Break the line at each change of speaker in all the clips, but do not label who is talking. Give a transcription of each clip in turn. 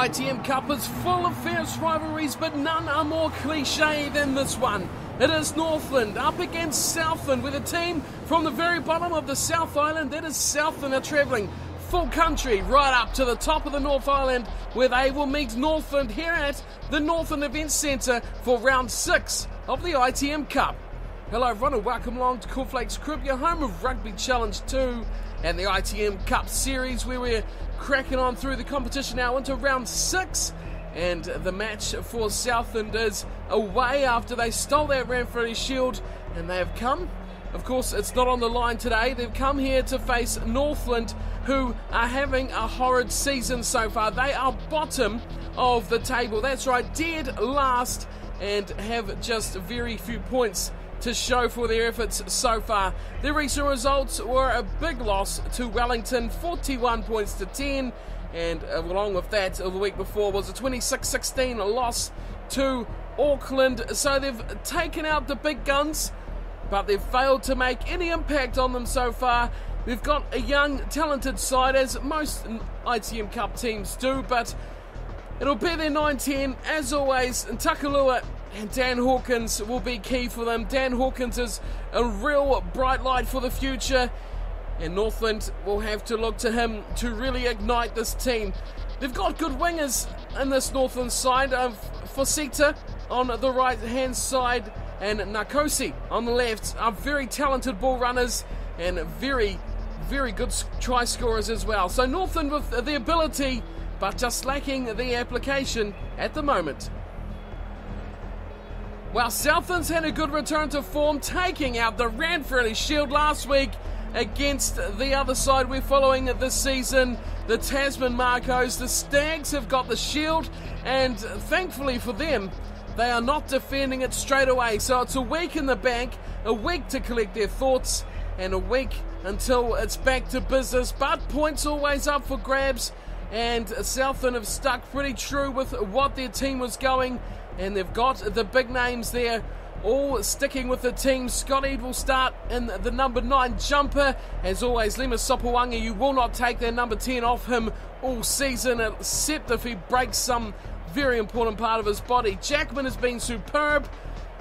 ITM Cup is full of fierce rivalries, but none are more cliche than this one. It is Northland up against Southland, with a team from the very bottom of the South Island, that is Southland, are travelling full country right up to the top of the North Island, where they will meet Northland here at the Northland Events Centre for round 6 of the ITM Cup. Hello everyone and welcome along to Cornf1lakes Crib, your home of Rugby Challenge 2 and the ITM Cup series, where we're cracking on through the competition now into round 6. And the match for Southland is away after they stole that Ranfurly Shield, and they have come, of course it's not on the line today, they've come here to face Northland, who are having a horrid season so far. They are bottom of the table, that's right, dead last, and have just very few points to show for their efforts so far. Their recent results were a big loss to Wellington, 41 points to 10, and along with that, the week before was a 26-16 loss to Auckland. So they've taken out the big guns, but they've failed to make any impact on them so far. They've got a young, talented side, as most ITM Cup teams do, but it'll be their 9-10, as always, and Takalua and Dan Hawkins will be key for them. Dan Hawkins is a real bright light for the future, and Northland will have to look to him to really ignite this team. They've got good wingers in this Northland side, Fosita on the right hand side and Nakosi on the left are very talented ball runners and very, very good try scorers as well. So Northland with the ability, but just lacking the application at the moment. Well, Southland's had a good return to form, taking out the Ranfurly Shield last week against the other side we're following this season, the Tasman Makos. The Stags have got the Shield, and thankfully for them, they are not defending it straight away. So it's a week in the bank, a week to collect their thoughts, and a week until it's back to business. But points always up for grabs, and Southland have stuck pretty true with what their team was going, and they've got the big names there all sticking with the team. Scott Eade will start in the number 9 jumper. As always, Lima Sopawanga, you will not take their number 10 off him all season, except if he breaks some very important part of his body. Jackman has been superb,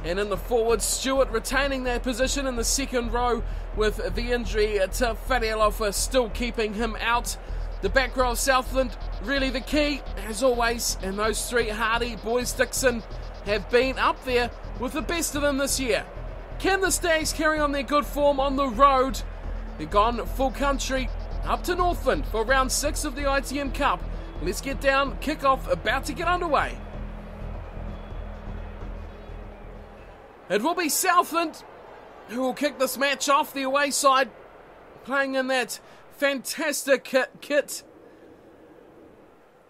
and in the forwards, Stewart retaining that position in the second row with the injury to Fadialofa still keeping him out. The back row of Southland, really the key, as always, and those three, Hardy, Boys, Dixon, have been up there with the best of them this year. Can the Stags carry on their good form on the road? They've gone full country up to Northland for round 6 of the ITM Cup. Let's get down, kick-off about to get underway. It will be Southland who will kick this match off, the away side, playing in that fantastic kit.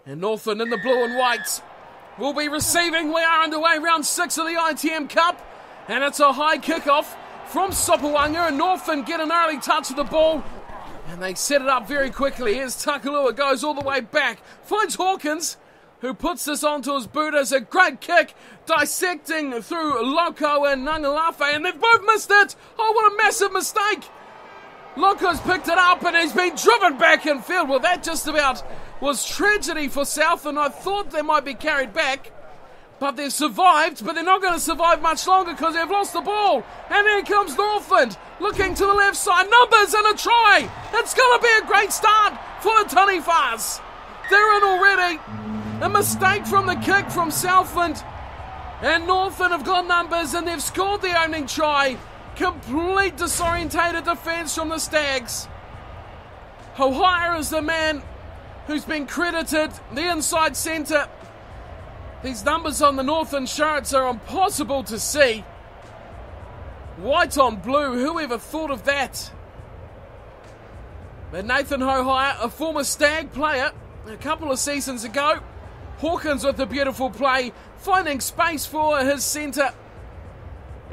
And Northland in the blue and white will be receiving. We are underway, round 6 of the ITM Cup, and it's a high kickoff from Sopawanga, and Northland get an early touch of the ball, and they set it up very quickly. Here's Takalua, goes all the way back, finds Hawkins, who puts this onto his boot as a great kick, dissecting through Loco and Ngalafe, and they've both missed it. Oh, what a massive mistake. Loco's picked it up and he's been driven back in field. Well, that just about was tragedy for Southland. I thought they might be carried back, but they've survived, but they're not going to survive much longer because they've lost the ball. And here comes Northland, looking to the left side, numbers and a try. It's going to be a great start for the Tanifas. They're in already. A mistake from the kick from Southland, and Northland have got numbers and they've scored the opening try. Complete disorientated defence from the Stags. Hohire is the man who's been credited, the inside centre. These numbers on the Northland shirts are impossible to see. White on blue, whoever thought of that? But Nathan Hohire, a former Stag player a couple of seasons ago. Hawkins with a beautiful play, finding space for his centre.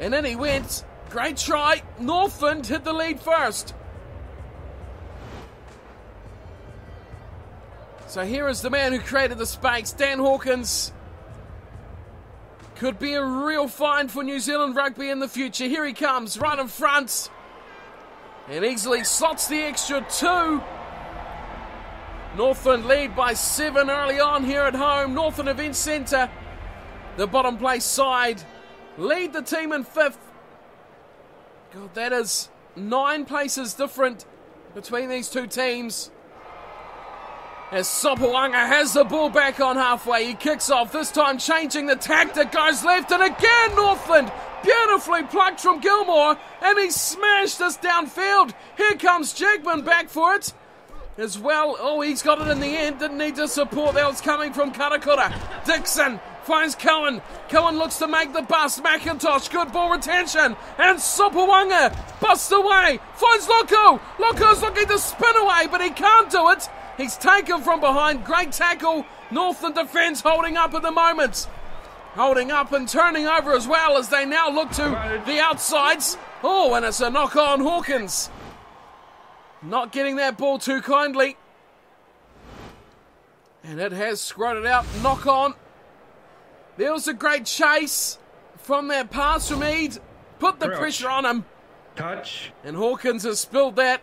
And in he went. Great try. Northland hit the lead first. So here is the man who created the space, Dan Hawkins. Could be a real find for New Zealand rugby in the future. Here he comes, right in front. And easily slots the extra 2. Northland lead by 7 early on here at home. Northland Event Centre, the bottom place side, lead the team in 5th. God, that is 9 places different between these two teams. As Sopawanga has the ball back on halfway, he kicks off, this time changing the tactic, goes left, and again Northland, beautifully plucked from Gilmore, and he smashed this downfield. Here comes Jackman back for it as well. Oh, he's got it in the end, didn't need to support, that was coming from Karakura. Dixon finds Cohen. Cohen looks to make the bust. McIntosh, good ball retention. And Sopawanga busts away. Finds Loco. Loco's looking to spin away, but he can't do it. He's taken from behind. Great tackle. Northland defence holding up at the moment. Holding up and turning over as well as they now look to the outsides. Oh, and it's a knock on Hawkins. Not getting that ball too kindly. And it has screwed it out. Knock on. There was a great chase from that pass from Eade. Put the pressure on him.
Touch.
And Hawkins has spilled that.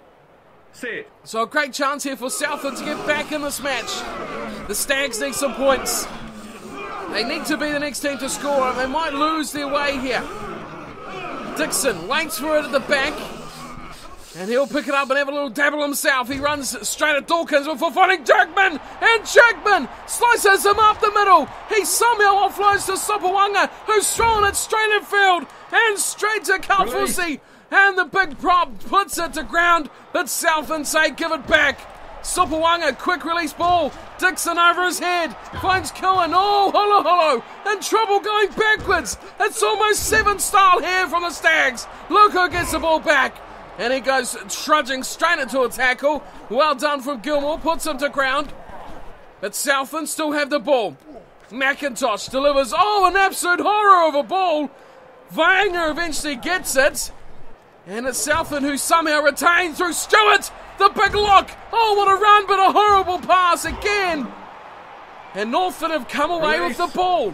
Set.
So a great chance here for Southland to get back in this match. The Stags need some points. They need to be the next team to score, and they might lose their way here. Dixon waits for it at the back. And he'll pick it up and have a little dabble himself. He runs straight at Dawkins before finding Jackman. And Jackman slices him up the middle. He somehow offloads to Sopawanga, who's thrown it straight in field. And straight to Kalfusi. And the big prop puts it to ground. But Southland say give it back. Sopawanga, quick release ball. Dixon over his head. Finds Cohen. Oh, holo. In trouble going backwards. It's almost 7 style here from the Stags. Loco gets the ball back. And he goes trudging straight into a tackle. Well done from Gilmore, puts him to ground. But Southland still have the ball. McIntosh delivers, oh, an absolute horror of a ball. Vanger eventually gets it. And it's Southland who somehow retains through Stewart. The big lock. Oh, what a run, but a horrible pass again. And Northland have come away with the ball.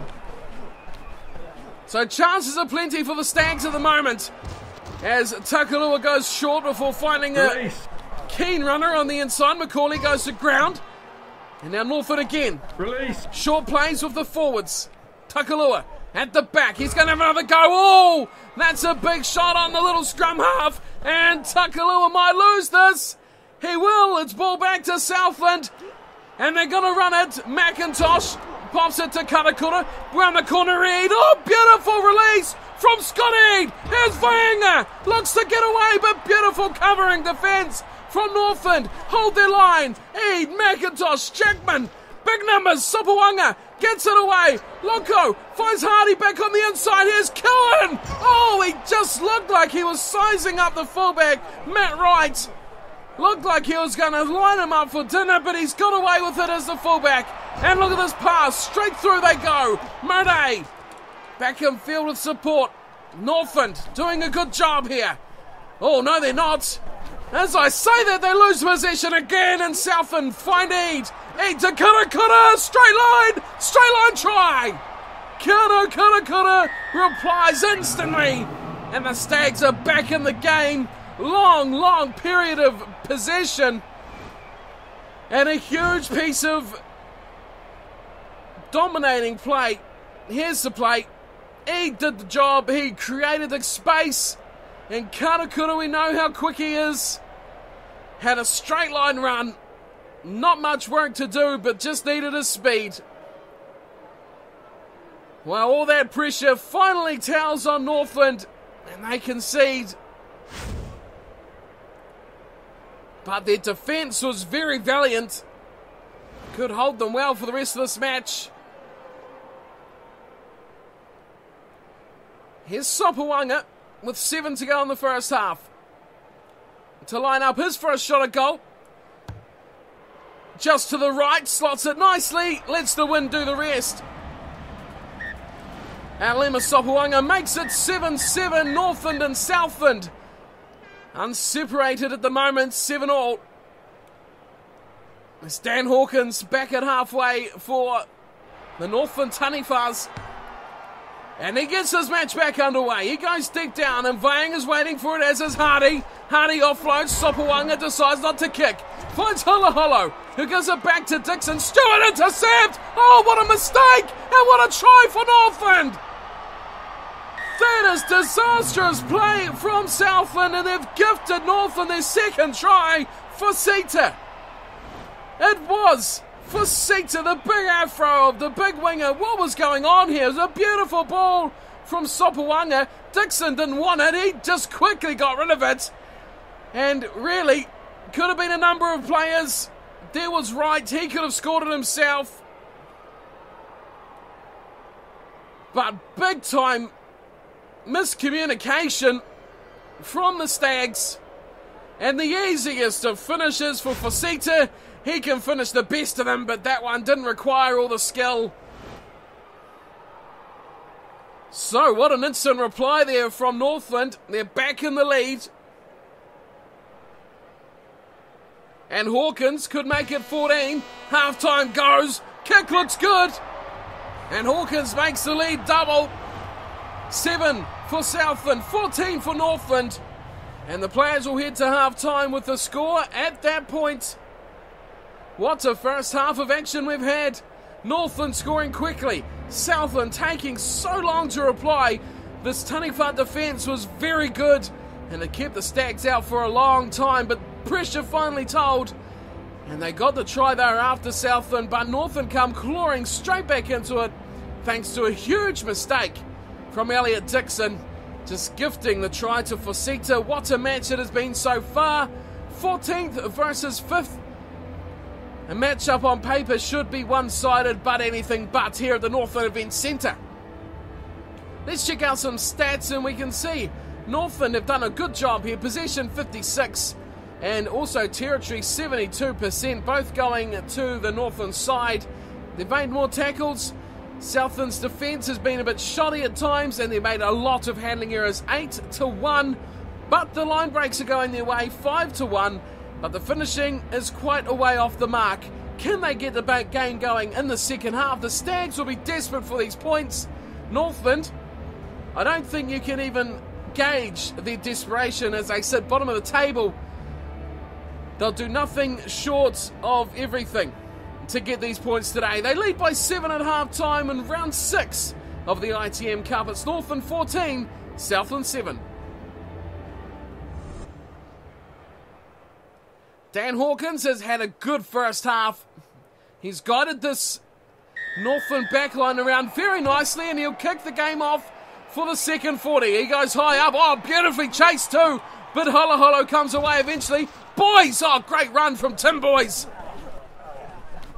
So chances are plenty for the Stags at the moment. As Takalua goes short before finding a keen runner on the inside. Macaulay goes to ground. And now Northland again.
Release.
Short plays with the forwards. Takalua at the back. He's going to have another go. Oh, that's a big shot on the little scrum half. And Takalua might lose this. He will. It's ball back to Southland. And they're going to run it. McIntosh pops it to Karakura. Round the corner, Eade. Oh, beautiful release from Scott Eade. Here's Vanger. Looks to get away, but beautiful covering defence from Northland. Hold their line. Eade, McIntosh, Jackman. Big numbers. Sopawanga gets it away. Loco finds Hardy back on the inside. Here's Cohen. Oh, he just looked like he was sizing up the fullback, Matt Wright. Looked like he was going to line him up for dinner, but he's got away with it as the fullback. And look at this pass. Straight through they go. Murday back in field with support. Northland doing a good job here. Oh, no, they're not. As I say that, they lose possession again, and Southland find Eade. Eade to Karakura. Straight line try. Karakura replies instantly. And the Stags are back in the game. Long period of possession. And a huge piece of dominating play. Here's the play. He did the job. He created the space. And Karakura, we know how quick he is. Had a straight line run. Not much work to do, but just needed his speed. Well, all that pressure finally tells on Northland. And they concede. But their defence was very valiant. Could hold them well for the rest of this match. Here's Sopawanga with 7 to go in the first half. To line up his first shot at goal. Just to the right, slots it nicely, lets the wind do the rest. Alema Sopawanga makes it 7-7, Northland and Southland. Unseparated at the moment, 7-all. It's Dan Hawkins back at halfway for the Northland Taniwhas. And he gets his match back underway. He goes deep down, and Vang is waiting for it, as is Hardy. Hardy offloads. Sopawanga decides not to kick. Finds Holo, who gives it back to Dixon. Stewart intercept! Oh, what a mistake! And what a try for Northland! That is disastrous play from Southland, and they've gifted Northland their second try for Sidhe. It was for Sidhe, the big afro of the big winger. What was going on here? It was a beautiful ball from Sopawanga. Dixon didn't want it. He just quickly got rid of it. And really, could have been a number of players. There was Wright. He could have scored it himself. But big time miscommunication from the Stags. And the easiest of finishes for Sidhe. He can finish the best of them, but that one didn't require all the skill. So, what an instant reply there from Northland. They're back in the lead. And Hawkins could make it 14. Half-time goes. Kick looks good. And Hawkins makes the lead double. 7 for Southland, 14 for Northland. And the players will head to half-time with the score at that point. What a first half of action we've had. Northland scoring quickly. Southland taking so long to reply. This Taniwha defence was very good. And it kept the Stags out for a long time. But pressure finally told. And they got the try there after Southland. But Northland come clawing straight back into it. Thanks to a huge mistake from Elliot Dixon. Just gifting the try to Sidhe. What a match it has been so far. 14th versus 5th. A matchup on paper should be one-sided, but anything but here at the Northland Event Centre. Let's check out some stats, and we can see Northland have done a good job here. Possession 56 and also territory 72%, both going to the Northland side. They've made more tackles. Southland's defence has been a bit shoddy at times, and they've made a lot of handling errors, 8-1. But the line breaks are going their way, 5-1. But the finishing is quite a way off the mark. Can they get the game going in the second half? The Stags will be desperate for these points. Northland, I don't think you can even gauge their desperation as they sit bottom of the table. They'll do nothing short of everything to get these points today. They lead by 7 at half-time in round 6 of the ITM Cup. It's Northland 14, Southland 7. Dan Hawkins has had a good first half. He's guided this Northland backline around very nicely, and he'll kick the game off for the second 40. He goes high up. Oh, beautifully chased too. But Holo comes away eventually. Boys, oh, great run from Tim Boys.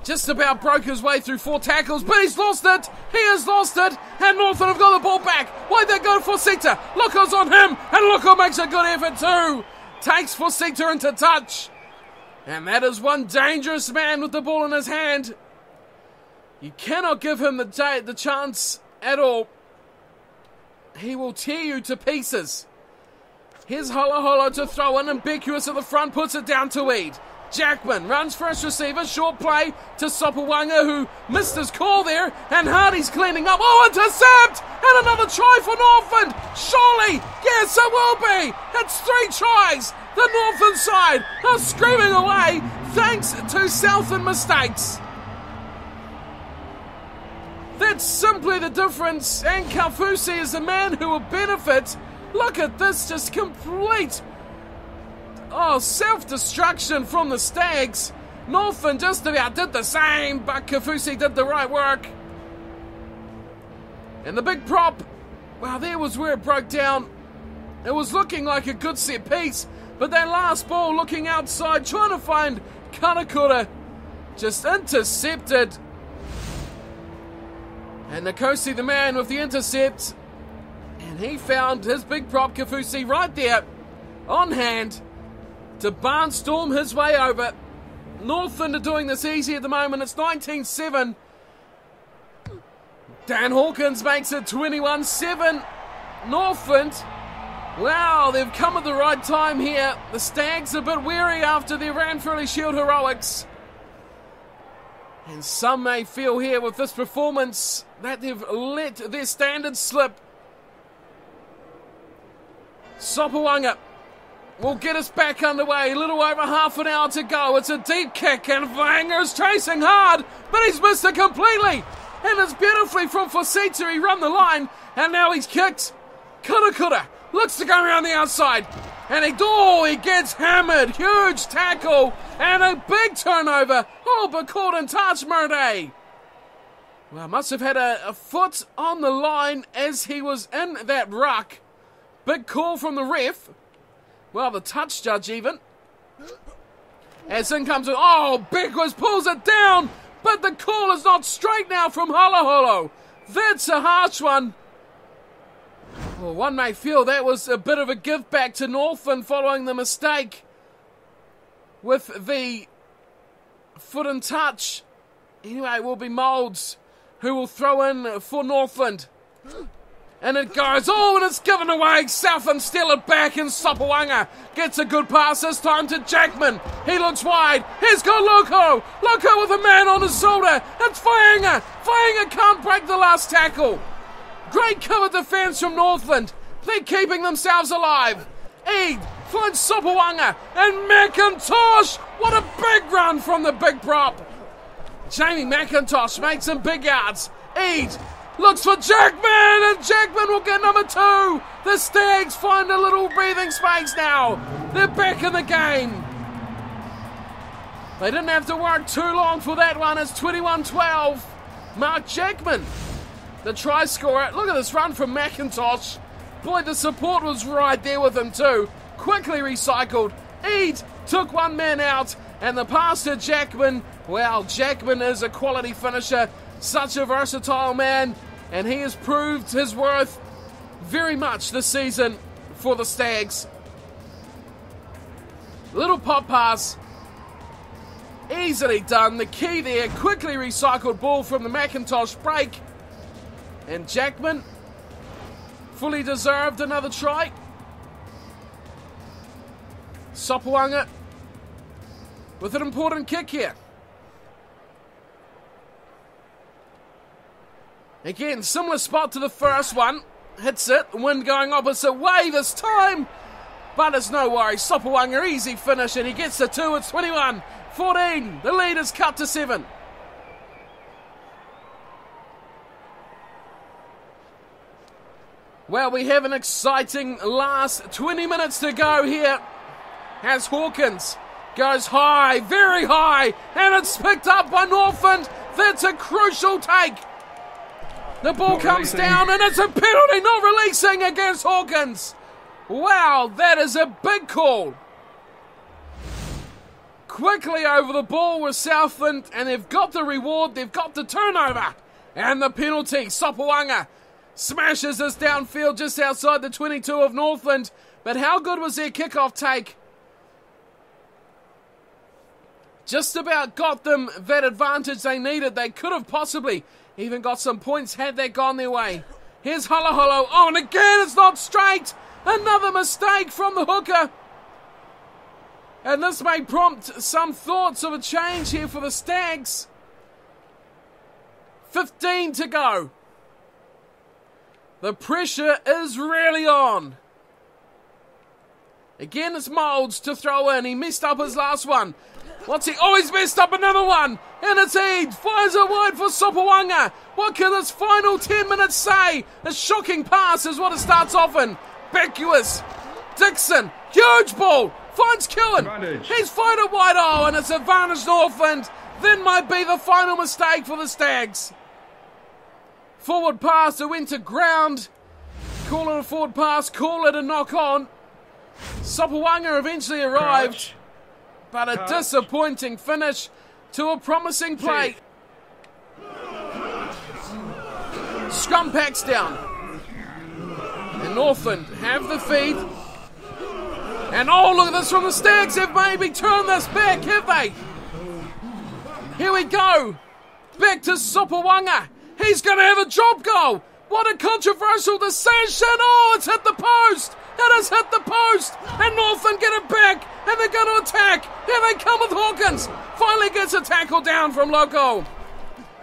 Just about broke his way through 4 tackles, but he's lost it. He has lost it, and Northland have got the ball back. Why'd they go for Sidhe? Looko's on him, and Looko makes a good effort too. Takes for Sidhe into touch. And that is one dangerous man with the ball in his hand. You cannot give him the chance at all. He will tear you to pieces. Here's Holo to throw in, and Beckwith at the front puts it down to Eid. Jackman runs for his receiver, short play to Sopawanga, who missed his call there, and Hardy's cleaning up. Oh, intercept! And another try for Northland! Surely! Yes, it will be! It's 3 tries! The Northland side are screaming away thanks to Southland mistakes. That's simply the difference, and Kaufusi is the man who will benefit. Look at this, just complete self-destruction from the Stags. Northland just about did the same, but Kaufusi did the right work. And the big prop, well, there was where it broke down. It was looking like a good set piece, but that last ball looking outside, trying to find Karakura, just intercepted. And Nkosi, the man with the intercept, and he found his big prop, Kaufusi, right there on hand to barnstorm his way over. Northland are doing this easy at the moment. It's 19-7. Dan Hawkins makes it 21-7. Northland, wow, they've come at the right time here. The Stags a bit weary after their Ranfurly Shield heroics. And some may feel here with this performance that they've let their standards slip. Sopoaga will get us back underway. A little over half an hour to go. It's a deep kick and Vanger's chasing hard, but he's missed it completely. And it's beautifully from Fosita. He run the line and now he's kicked. Kura looks to go around the outside. And he gets hammered. Huge tackle and a big turnover. Oh, but caught in touch, Murday. Well, must have had a foot on the line as he was in that ruck. Big call from the ref. Well, the touch judge even. As in comes it. Oh, Beckwith pulls it down. But the call is not straight now from Holoholo. That's a harsh one. Well, one may feel that was a bit of a give back to Northland following the mistake with the foot and touch. Anyway, it will be Moulds who will throw in for Northland. And it goes, and it's given away. Southland steal it back, and Sopoaga gets a good pass this time to Jackman. He looks wide. He's got Loco. Loco with a man on his shoulder. It's Fainga. Fainga can't break the last tackle. Great cover defence from Northland. They're keeping themselves alive. Eid finds Sopoaga and McIntosh. What a big run from the big prop. Jamie McIntosh makes some big yards. Eid looks for Jackman, and Jackman will get number 2. The Stags find a little breathing space now. They're back in the game. They didn't have to work too long for that one. It's 21-12. Mark Jackman, the try scorer. Look at this run from McIntosh. Boy, the support was right there with him too. Quickly recycled. Eid took one man out, and the pass to Jackman. Well, Jackman is a quality finisher. Such a versatile man, and he has proved his worth very much this season for the Stags. Little pop pass. Easily done. The key there. Quickly recycled ball from the McIntosh break. And Jackman fully deserved another try. Sopoaga with an important kick here. Again, similar spot to the first one. Hits it. Wind going opposite way this time. But it's no worry. Sopoaga, easy finish, and he gets the 2. It's 21-14. The lead is cut to 7. Well, we have an exciting last 20 minutes to go here as Hawkins goes high, very high, and it's picked up by Northland. That's a crucial take. The ball comes down, and it's a penalty, not releasing against Hawkins. Wow, that is a big call. Quickly over the ball with Southland, and they've got the reward, they've got the turnover, and the penalty. Sopoaga smashes this downfield just outside the 22 of Northland, but how good was their kickoff take? Just about got them that advantage they needed. They could have possibly even got some points had they gone their way. Here's Holoholo. Oh, and again it's not straight. Another mistake from the hooker. And this may prompt some thoughts of a change here for the Stags. 15 to go. The pressure is really on. Again, it's Moulds to throw in. He messed up his last one. What's he? Oh, he's messed up another one. And it's Eid. Fires it wide for Sopoaga. What can this final 10 minutes say? A shocking pass is what it starts off in. Beckwith. Dixon. Huge ball. Finds Killen. He's fired it wide. Oh, and it's advantage Northland. Then might be the final mistake for the Stags. Forward pass. It went to ground. Call it a forward pass. Call it a knock on. Sopoaga eventually arrived. But a disappointing finish to a promising play. Scrum packs down. And Northland have the feed. And oh, look at this from the Stags. Have maybe turned this back, have they? Here we go. Back to Sopoaga. He's going to have a drop goal. What a controversial decision. Oh, it's hit the post. It has hit the post. And Northland get it back. And they're going to attack. Here they come with Hawkins. Finally gets a tackle down from Loco.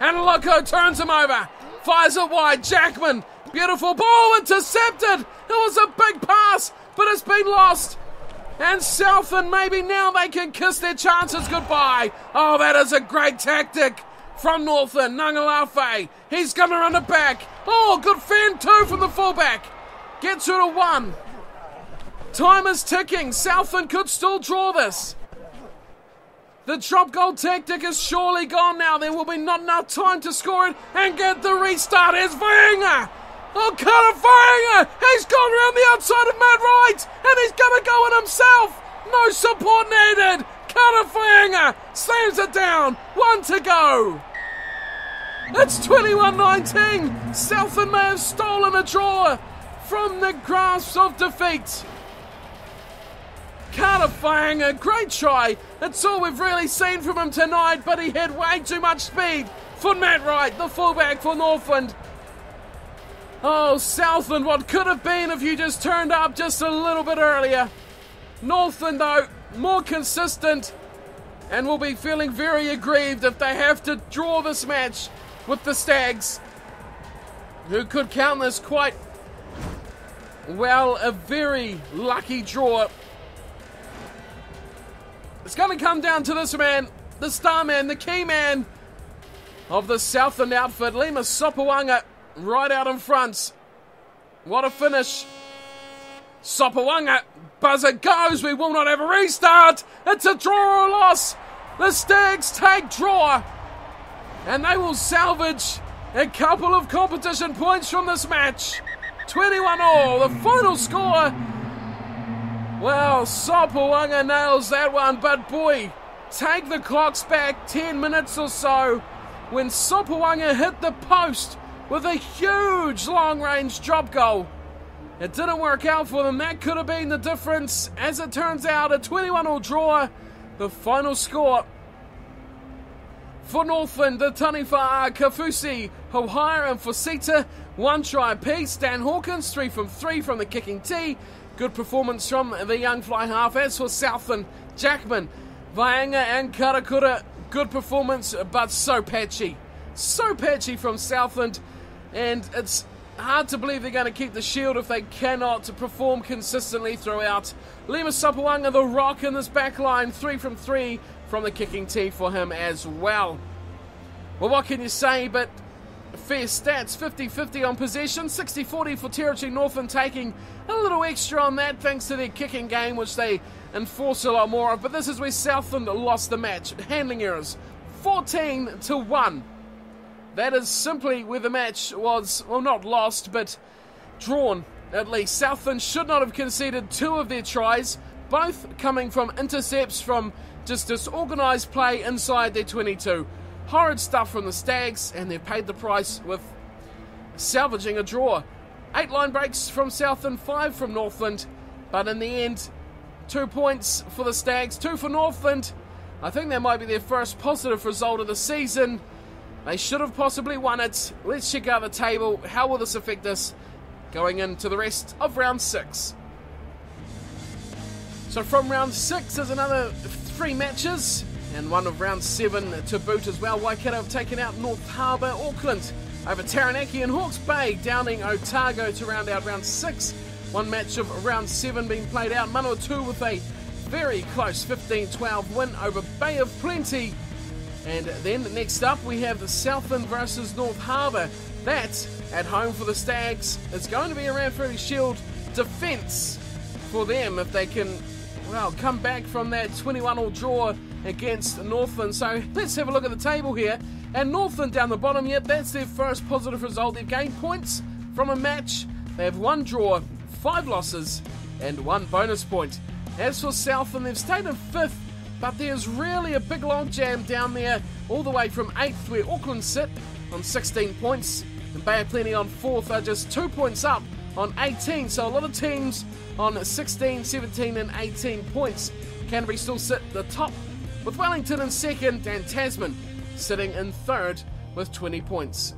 And Loco turns him over. Fires it wide. Jackman. Beautiful ball intercepted. It was a big pass, but it's been lost. And Southland, maybe now they can kiss their chances goodbye. Oh, that is a great tactic from Northland. Ngalafe. He's going to run it back. Oh, good fend too from the fullback. Gets her to 1. Time is ticking. Southland could still draw this. The drop goal tactic is surely gone now. There will be not enough time to score it and get the restart. Here's Vainga. Oh, Carter Vainga. He's gone around the outside of Matt Wright and he's going to go in himself. No support needed. Carter Vainga slams it down. 1 to go. It's 21-19. Southland may have stolen a draw from the grasp of defeat. Carter Vainga, great try. That's all we've really seen from him tonight, but he had way too much speed for Matt Wright, the fullback for Northland. Oh, Southland, what could have been if you just turned up just a little bit earlier. Northland, though, more consistent and will be feeling very aggrieved if they have to draw this match with the Stags, who could count this quite well a very lucky draw. It's going to come down to this man, the star man, the key man of the Southland outfit, Lima Sopawanga, right out in front. What a finish. Sopawanga, buzzer goes, we will not have a restart. It's a draw or a loss. The Stags take draw, and they will salvage a couple of competition points from this match. 21-all, the final score. Well, Sopawanga nails that one, but boy, take the clocks back 10 minutes or so when Sopawanga hit the post with a huge long-range drop goal. It didn't work out for them. That could have been the difference. As it turns out, a 21-all draw. The final score for Northland, the Taniwha, Kafusi, Hohaira and Fosita. 1 try apiece. Dan Hawkins, 3 from 3 from the kicking tee. Good performance from the young fly half. As for Southland, Jackman, Vainga and Karakura, good performance, but so patchy. So patchy from Southland, and it's hard to believe they're going to keep the shield if they cannot perform consistently throughout. Lima Sopawanga, the rock in this back line, 3 from 3 from the kicking tee for him as well. Well, what can you say but fair stats, 50-50 on possession, 60-40 for Territory Northland, taking a little extra on that thanks to their kicking game, which they enforce a lot more of. But this is where Southland lost the match. Handling errors, 14-1. That is simply where the match was, well, not lost, but drawn at least. Southland should not have conceded 2 of their tries, both coming from intercepts from just disorganised play inside their 22. Horrid stuff from the Stags, and they've paid the price with salvaging a draw. 8 line breaks from Southland, 5 from Northland, but in the end, 2 points for the Stags, 2 for Northland. I think that might be their first positive result of the season. They should have possibly won it. Let's check out the table. How will this affect us going into the rest of round 6? So from round 6 there's another 3 matches, and one of round 7 to boot as well. Waikato have taken out North Harbour, Auckland over Taranaki and Hawke's Bay, downing Otago to round out round 6. One match of round 7 being played out. Manawatu with a very close 15-12 win over Bay of Plenty. And then next up we have the Southland versus North Harbour. That at home for the Stags. It's going to be a Ranfurly Shield defence for them if they can, well, come back from that 21-all draw against Northland. So let's have a look at the table here. And Northland down the bottom, yep, that's their first positive result. They've gained points from a match. They have 1 draw, 5 losses, and 1 bonus point. As for Southland, they've stayed in 5th, but there's really a big log jam down there, all the way from 8th, where Auckland sit on 16 points, and Bay of Plenty on 4th are just 2 points up on 18. So a lot of teams on 16, 17, and 18 points. Canterbury still sit at the top, with Wellington in 2nd and Tasman sitting in 3rd with 20 points.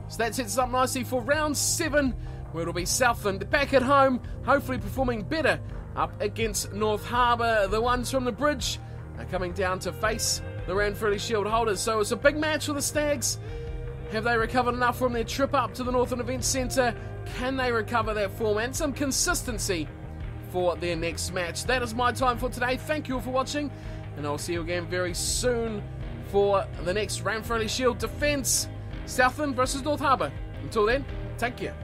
So that sets us up nicely for round 7, where it'll be Southland back at home, hopefully performing better up against North Harbour. The ones from the bridge are coming down to face the Ranfurly Shield holders. So it's a big match for the Stags. Have they recovered enough from their trip up to the Northland Event Centre? Can they recover that form and some consistency for their next match? That is my time for today. Thank you all for watching, and I'll see you again very soon for the next Ranfurly Shield defence. Southland versus North Harbour. Until then, take care.